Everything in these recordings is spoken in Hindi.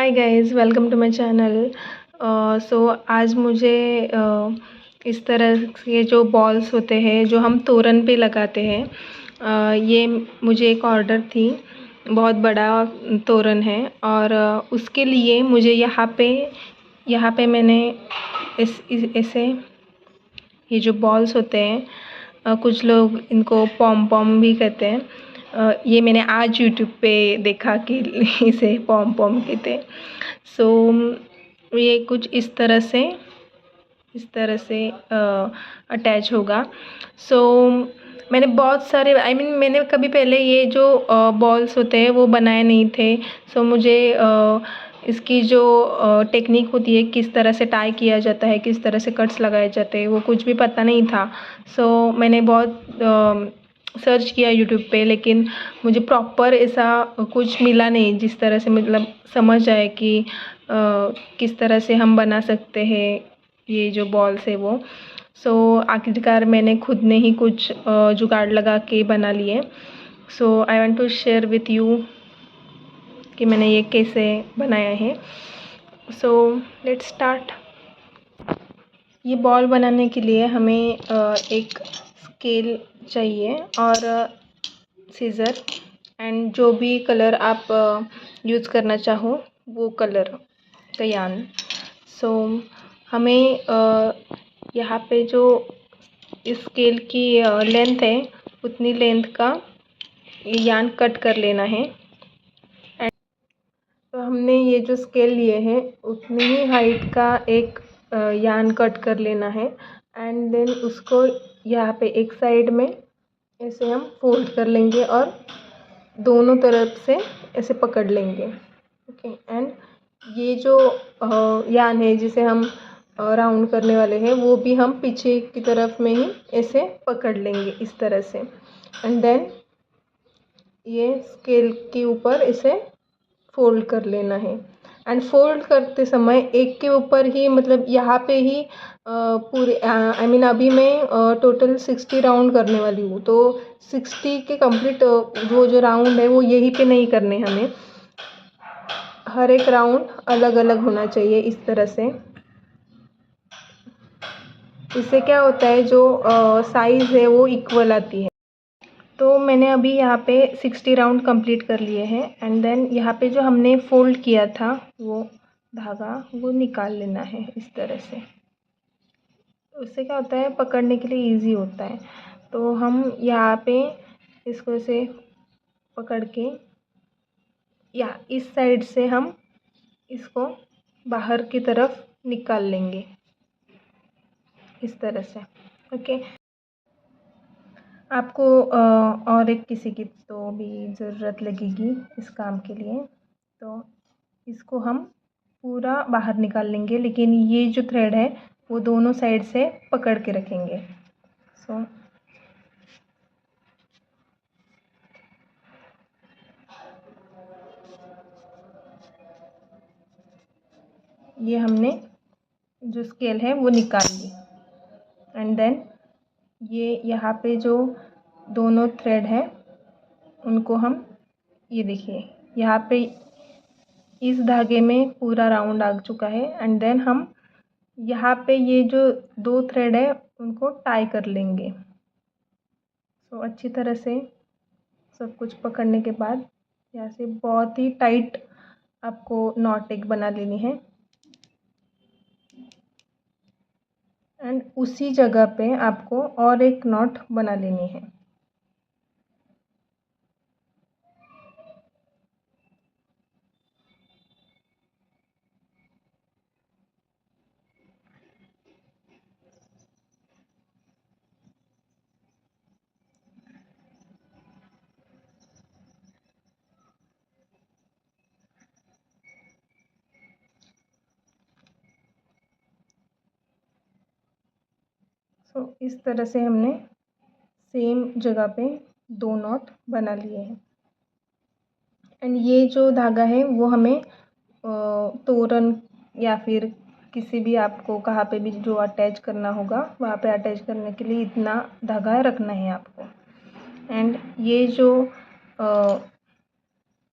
Hi guys, welcome to my channel. So आज मुझे इस तरह के जो बॉल्स होते हैं जो हम तोरण पे लगाते हैं, ये मुझे एक ऑर्डर थी। बहुत बड़ा तोरण है और उसके लिए मुझे यहाँ पे मैंने ऐसे ये जो बॉल्स होते हैं, कुछ लोग इनको पॉम पॉम भी कहते हैं। ये मैंने आज यूट्यूब पे देखा कि इसे पॉम पॉम कहते हैं। सो ये कुछ इस तरह से अटैच होगा। सो मैंने बहुत सारे मैंने कभी पहले ये जो बॉल्स होते हैं वो बनाए नहीं थे। सो मुझे इसकी जो टेक्निक होती है, किस तरह से टाई किया जाता है, किस तरह से कट्स लगाए जाते हैं, वो कुछ भी पता नहीं था। सो मैंने बहुत सर्च किया यूट्यूब पे, लेकिन मुझे प्रॉपर ऐसा कुछ मिला नहीं जिस तरह से मतलब समझ आए कि किस तरह से हम बना सकते हैं ये जो बॉल्स है वो। सो आखिरकार मैंने खुद ने ही कुछ जुगाड़ लगा के बना लिए। So I want to share with you कि मैंने ये कैसे बनाया है। So let's start. ये बॉल बनाने के लिए हमें एक स्केल चाहिए और सीज़र एंड जो भी कलर आप यूज़ करना चाहो वो कलर यान। सो हमें यहाँ पे जो स्केल की लेंथ है उतनी लेंथ का यान कट कर लेना है। तो हमने ये जो स्केल लिए हैं उतनी ही हाइट का एक यान कट कर लेना है एंड देन उसको यहाँ पे एक साइड में ऐसे हम फोल्ड कर लेंगे और दोनों तरफ से ऐसे पकड़ लेंगे। ओके, एंड ये जो यान है जिसे हम राउंड करने वाले हैं वो भी हम पीछे की तरफ में ही ऐसे पकड़ लेंगे इस तरह से। एंड देन ये स्केल के ऊपर इसे फोल्ड कर लेना है। एंड फोल्ड करते समय एक के ऊपर ही मतलब यहाँ पे ही पूरे अभी मैं टोटल 60 राउंड करने वाली हूँ। तो 60 के कंप्लीट वो जो राउंड है वो यहीं पे नहीं करने हमें, हर एक राउंड अलग अलग होना चाहिए इस तरह से। इससे क्या होता है, जो साइज़ है वो इक्वल आती है। तो मैंने अभी यहाँ पे 60 राउंड कंप्लीट कर लिए हैं एंड देन यहाँ पे जो हमने फोल्ड किया था वो धागा वो निकाल लेना है इस तरह से। उससे क्या होता है, पकड़ने के लिए इजी होता है। तो हम यहाँ पे इसको ऐसे पकड़ के या इस साइड से हम इसको बाहर की तरफ निकाल लेंगे इस तरह से। ओके, आपको और एक किसी की तो भी ज़रूरत लगेगी इस काम के लिए। तो इसको हम पूरा बाहर निकाल लेंगे, लेकिन ये जो थ्रेड है वो दोनों साइड से पकड़ के रखेंगे। सो ये हमने जो स्केल है वो निकाल ली एंड देन ये यहाँ पे जो दोनों थ्रेड है उनको हम, ये देखिए यहाँ पे इस धागे में पूरा राउंड आ चुका है एंड देन हम यहाँ पे ये जो दो थ्रेड है उनको टाई कर लेंगे। सो अच्छी तरह से सब कुछ पकड़ने के बाद यहाँ से बहुत ही टाइट आपको नॉट एक बना लेनी है एंड उसी जगह पे आपको और एक नॉट बना लेनी है। सो इस तरह से हमने सेम जगह पे दो नॉट बना लिए हैं एंड ये जो धागा है वो हमें तोरण या फिर किसी भी आपको कहाँ पे भी जो अटैच करना होगा वहाँ पे अटैच करने के लिए इतना धागा रखना है आपको। एंड ये जो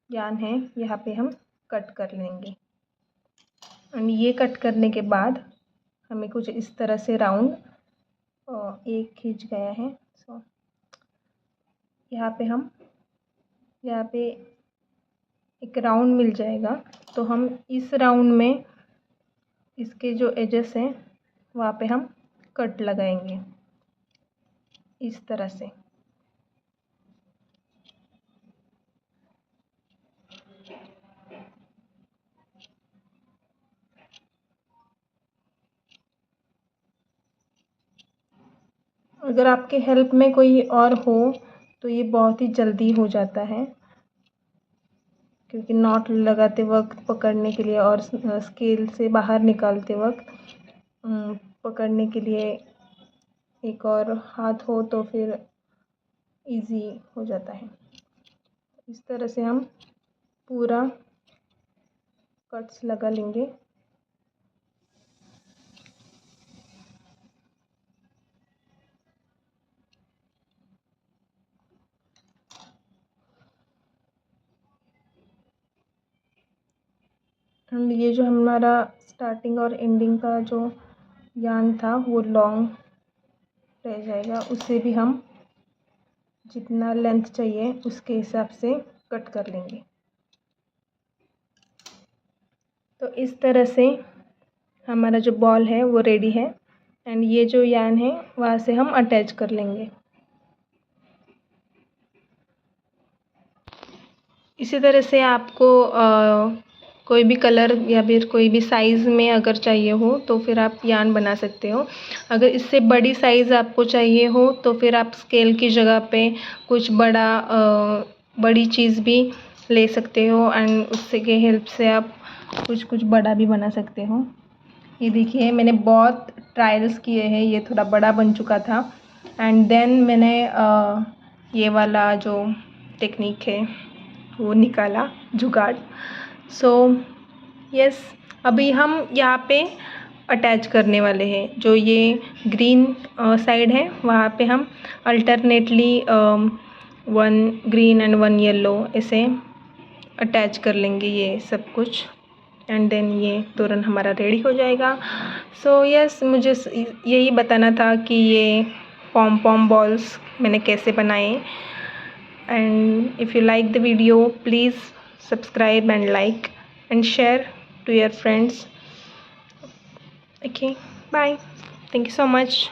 यान है यहाँ पे हम कट कर लेंगे एंड ये कट करने के बाद हमें कुछ इस तरह से राउंड एक खींच गया है। सो यहाँ पे एक राउंड मिल जाएगा। तो हम इस राउंड में इसके जो एजेस हैं वहाँ पे हम कट लगाएंगे इस तरह से। अगर आपके हेल्प में कोई और हो तो ये बहुत ही जल्दी हो जाता है, क्योंकि नॉट लगाते वक्त पकड़ने के लिए और स्केल से बाहर निकालते वक्त पकड़ने के लिए एक और हाथ हो तो फिर इजी हो जाता है। इस तरह से हम पूरा कट्स लगा लेंगे। एंड ये जो हमारा स्टार्टिंग और एंडिंग का जो यान था वो लॉन्ग रह जाएगा, उसे भी हम जितना लेंथ चाहिए उसके हिसाब से कट कर लेंगे। तो इस तरह से हमारा जो बॉल है वो रेडी है। एंड ये जो यान है वहाँ से हम अटैच कर लेंगे। इसी तरह से आपको कोई भी कलर या फिर कोई भी साइज़ में अगर चाहिए हो तो फिर आप यान बना सकते हो। अगर इससे बड़ी साइज़ आपको चाहिए हो तो फिर आप स्केल की जगह पे कुछ बड़ी चीज़ भी ले सकते हो एंड उससे के हेल्प से आप कुछ बड़ा भी बना सकते हो। ये देखिए मैंने बहुत ट्रायल्स किए हैं, ये थोड़ा बड़ा बन चुका था एंड देन मैंने ये वाला जो टेक्निक है वो निकाला, जुगाड़। सो यस, अभी हम यहाँ पे अटैच करने वाले हैं। जो ये ग्रीन साइड है वहाँ पे हम अल्टरनेटली 1 ग्रीन एंड 1 येलो ऐसे अटैच कर लेंगे ये सब कुछ एंड देन ये तोरण हमारा रेडी हो जाएगा। सो यस, मुझे यही बताना था कि ये पॉम बॉल्स मैंने कैसे बनाए। And if you like the video, please subscribe and like and share to your friends. Okay, bye. Thank you so much.